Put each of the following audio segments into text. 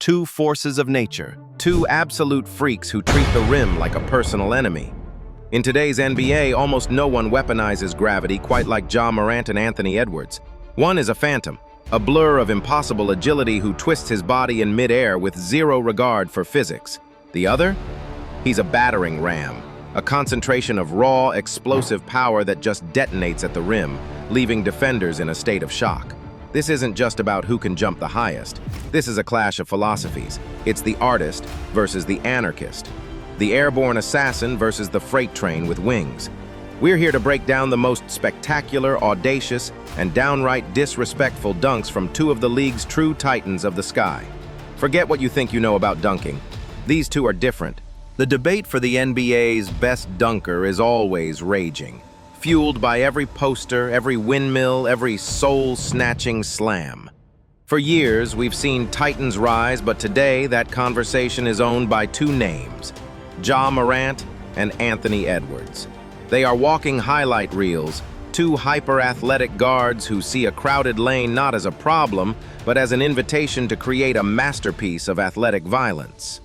Two forces of nature, two absolute freaks who treat the rim like a personal enemy. In today's NBA, almost no one weaponizes gravity quite like Morant and Anthony Edwards. One is a phantom, a blur of impossible agility who twists his body in midair with zero regard for physics. The other? He's a battering ram, a concentration of raw, explosive power that just detonates at the rim, leaving defenders in a state of shock. This isn't just about who can jump the highest. This is a clash of philosophies. It's the artist versus the anarchist, the airborne assassin versus the freight train with wings. We're here to break down the most spectacular, audacious, and downright disrespectful dunks from two of the league's true titans of the sky. Forget what you think you know about dunking. These two are different. The debate for the NBA's best dunker is always raging, fueled by every poster, every windmill, every soul-snatching slam. For years, we've seen titans rise, but today that conversation is owned by two names, Morant and Anthony Edwards. They are walking highlight reels, two hyper-athletic guards who see a crowded lane not as a problem, but as an invitation to create a masterpiece of athletic violence.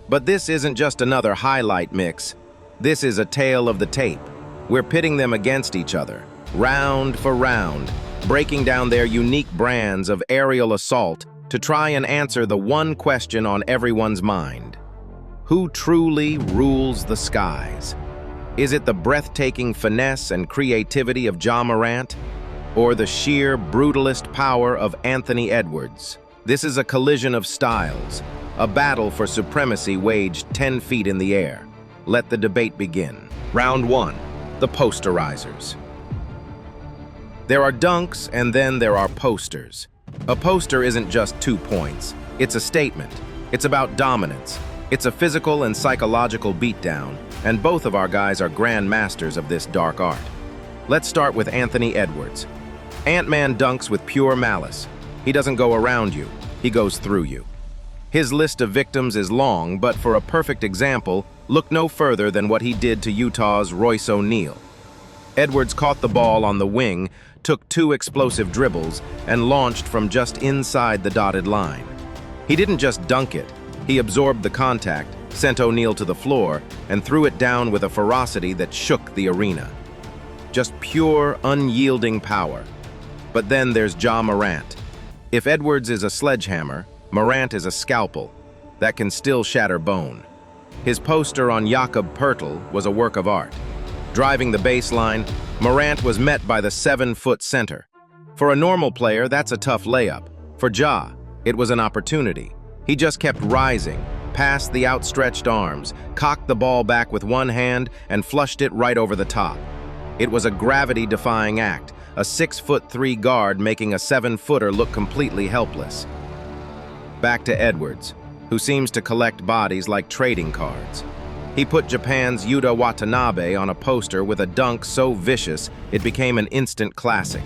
But this isn't just another highlight mix. This is a tale of the tape. We're pitting them against each other, round for round, breaking down their unique brands of aerial assault to try and answer the one question on everyone's mind. Who truly rules the skies? Is it the breathtaking finesse and creativity of Morant, or the sheer brutalist power of Anthony Edwards? This is a collision of styles, a battle for supremacy waged 10 feet in the air. Let the debate begin. Round 1, the Posterizers. There are dunks and then there are posters. A poster isn't just 2 points. It's a statement. It's about dominance. It's a physical and psychological beatdown, and both of our guys are grand masters of this dark art. Let's start with Anthony Edwards. Ant-Man dunks with pure malice. He doesn't go around you, he goes through you. His list of victims is long, but for a perfect example, look no further than what he did to Utah's Royce O'Neal. Edwards caught the ball on the wing, took 2 explosive dribbles, and launched from just inside the dotted line. He didn't just dunk it, he absorbed the contact, sent O'Neal to the floor, and threw it down with a ferocity that shook the arena. Just pure, unyielding power. But then there's Morant. If Edwards is a sledgehammer, Morant is a scalpel that can still shatter bone. His poster on Jakob Poeltl was a work of art. Driving the baseline, Morant was met by the 7-foot center. For a normal player, that's a tough layup. For it was an opportunity. He just kept rising, past the outstretched arms, cocked the ball back with one hand, and flushed it right over the top. It was a gravity-defying act, a 6'3" guard making a 7-footer look completely helpless. Back to Edwards, who seems to collect bodies like trading cards. He put Japan's Yuta Watanabe on a poster with a dunk so vicious it became an instant classic.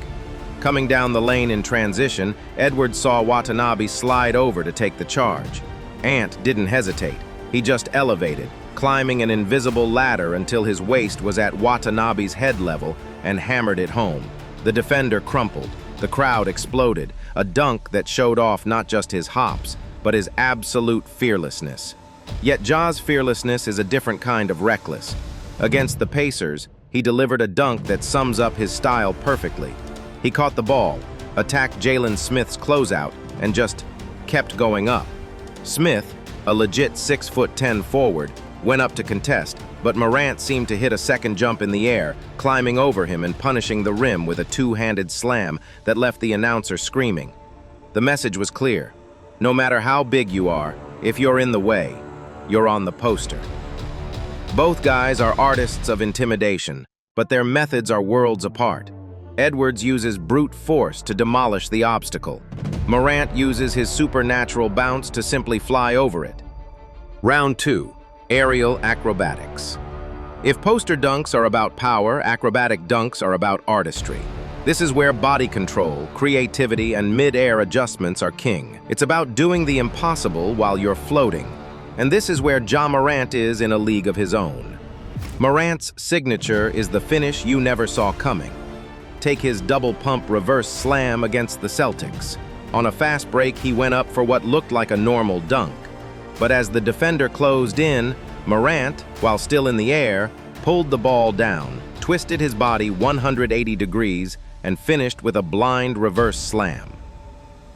Coming down the lane in transition, Edwards saw Watanabe slide over to take the charge. Ant didn't hesitate. He just elevated, climbing an invisible ladder until his waist was at Watanabe's head level and hammered it home. The defender crumpled. The crowd exploded, a dunk that showed off not just his hops, but his absolute fearlessness. Yet Ja's fearlessness is a different kind of reckless. Against the Pacers, he delivered a dunk that sums up his style perfectly. He caught the ball, attacked Jalen Smith's closeout, and just kept going up. Smith, a legit 6'10" forward, went up to contest, but Morant seemed to hit a second jump in the air, climbing over him and punishing the rim with a 2-handed slam that left the announcer screaming. The message was clear. No matter how big you are, if you're in the way, you're on the poster. Both guys are artists of intimidation, but their methods are worlds apart. Edwards uses brute force to demolish the obstacle. Morant uses his supernatural bounce to simply fly over it. Round 2, aerial acrobatics. If poster dunks are about power, acrobatic dunks are about artistry. This is where body control, creativity, and mid-air adjustments are king. It's about doing the impossible while you're floating. And this is where Morant is in a league of his own. Morant's signature is the finish you never saw coming. Take his double-pump reverse slam against the Celtics. On a fast break, he went up for what looked like a normal dunk. But as the defender closed in, Morant, while still in the air, pulled the ball down, twisted his body 180 degrees, and finished with a blind reverse slam.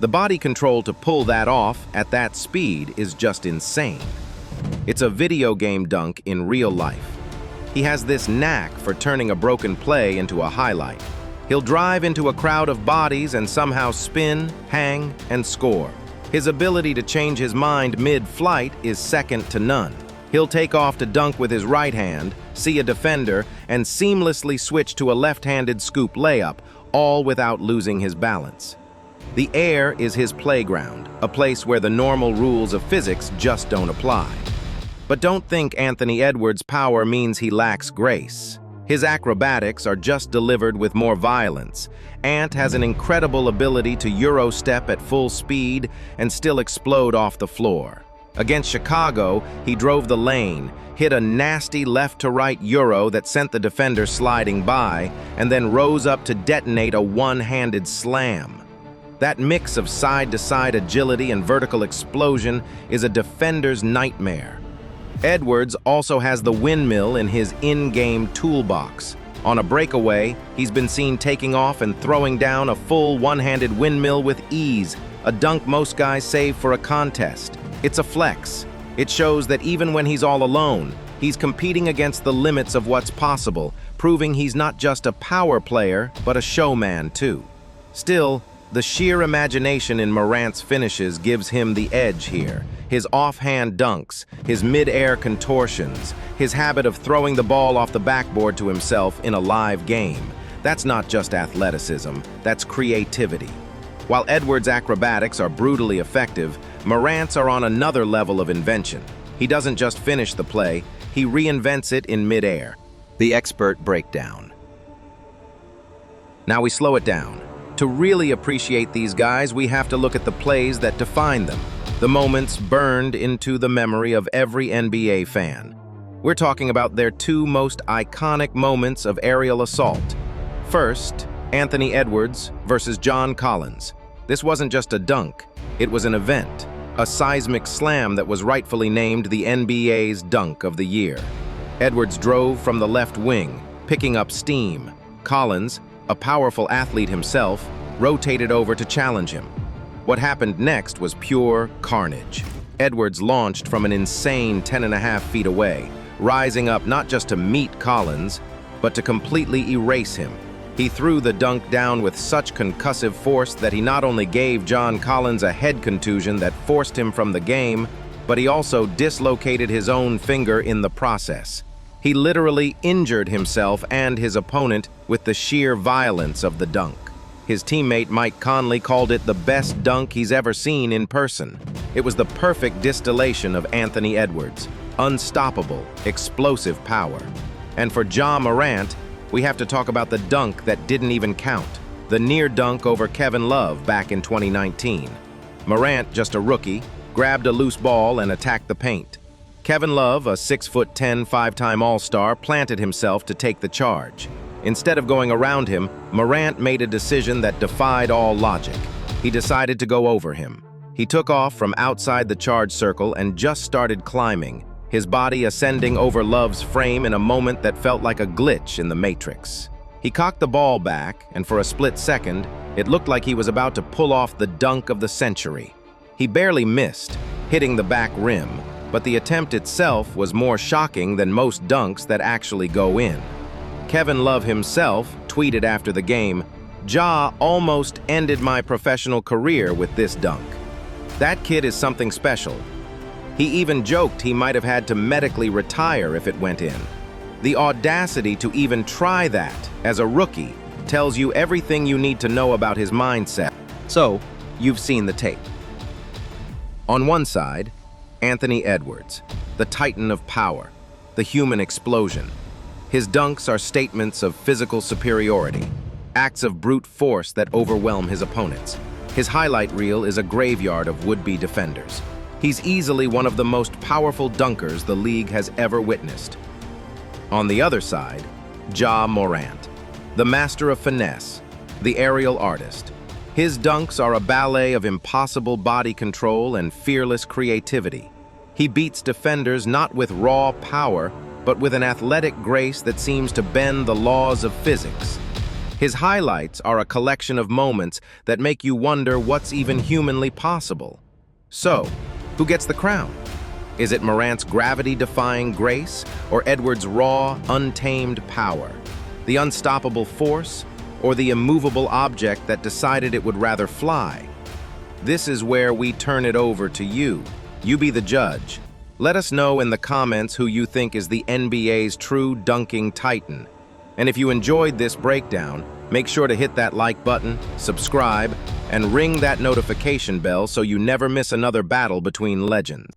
The body control to pull that off at that speed is just insane. It's a video game dunk in real life. He has this knack for turning a broken play into a highlight. He'll drive into a crowd of bodies and somehow spin, hang, and score. His ability to change his mind mid-flight is second to none. He'll take off to dunk with his right hand, see a defender, and seamlessly switch to a left-handed scoop layup, all without losing his balance. The air is his playground, a place where the normal rules of physics just don't apply. But don't think Anthony Edwards' power means he lacks grace. His acrobatics are just delivered with more violence. Ant has an incredible ability to Euro step at full speed and still explode off the floor. Against Chicago, he drove the lane, hit a nasty left-to-right Euro that sent the defender sliding by, and then rose up to detonate a one-handed slam. That mix of side-to-side agility and vertical explosion is a defender's nightmare. Edwards also has the windmill in his in-game toolbox. On a breakaway, he's been seen taking off and throwing down a full one-handed windmill with ease, a dunk most guys save for a contest. It's a flex. It shows that even when he's all alone, he's competing against the limits of what's possible, proving he's not just a power player, but a showman too. Still, the sheer imagination in Morant's finishes gives him the edge here. His offhand dunks, his mid-air contortions, his habit of throwing the ball off the backboard to himself in a live game. That's not just athleticism, that's creativity. While Edwards' acrobatics are brutally effective, Morant's are on another level of invention. He doesn't just finish the play, he reinvents it in mid-air. The expert breakdown. Now we slow it down. To really appreciate these guys, we have to look at the plays that define them, the moments burned into the memory of every NBA fan. We're talking about their two most iconic moments of aerial assault. First, Anthony Edwards versus John Collins. This wasn't just a dunk, it was an event, a seismic slam that was rightfully named the NBA's Dunk of the Year. Edwards drove from the left wing, picking up steam. Collins, a powerful athlete himself, rotated over to challenge him. What happened next was pure carnage. Edwards launched from an insane 10.5 feet away, rising up not just to meet Collins, but to completely erase him. He threw the dunk down with such concussive force that he not only gave John Collins a head contusion that forced him from the game, but he also dislocated his own finger in the process. He literally injured himself and his opponent with the sheer violence of the dunk. His teammate Mike Conley called it the best dunk he's ever seen in person. It was the perfect distillation of Anthony Edwards, unstoppable, explosive power. And for Ja Morant, we have to talk about the dunk that didn't even count, the near dunk over Kevin Love back in 2019. Morant, just a rookie, grabbed a loose ball and attacked the paint. Kevin Love, a 6'10", five-time All-Star, planted himself to take the charge. Instead of going around him, Morant made a decision that defied all logic. He decided to go over him. He took off from outside the charge circle and just started climbing, his body ascending over Love's frame in a moment that felt like a glitch in the Matrix. He cocked the ball back, and for a split second, it looked like he was about to pull off the dunk of the century. He barely missed, hitting the back rim, but the attempt itself was more shocking than most dunks that actually go in. Kevin Love himself tweeted after the game, "Ja almost ended my professional career with this dunk. That kid is something special." He even joked he might have had to medically retire if it went in. The audacity to even try that as a rookie tells you everything you need to know about his mindset. So, you've seen the tape. On one side, Anthony Edwards, the titan of power, the human explosion. His dunks are statements of physical superiority, acts of brute force that overwhelm his opponents. His highlight reel is a graveyard of would-be defenders. He's easily one of the most powerful dunkers the league has ever witnessed. On the other side, Ja Morant, the master of finesse, the aerial artist. His dunks are a ballet of impossible body control and fearless creativity. He beats defenders not with raw power, but with an athletic grace that seems to bend the laws of physics. His highlights are a collection of moments that make you wonder what's even humanly possible. So, who gets the crown? Is it Morant's gravity-defying grace, or Edwards' raw, untamed power? The unstoppable force, or the immovable object that decided it would rather fly? This is where we turn it over to you. You be the judge. Let us know in the comments who you think is the NBA's true dunking titan. And if you enjoyed this breakdown, make sure to hit that like button, subscribe, and ring that notification bell so you never miss another battle between legends.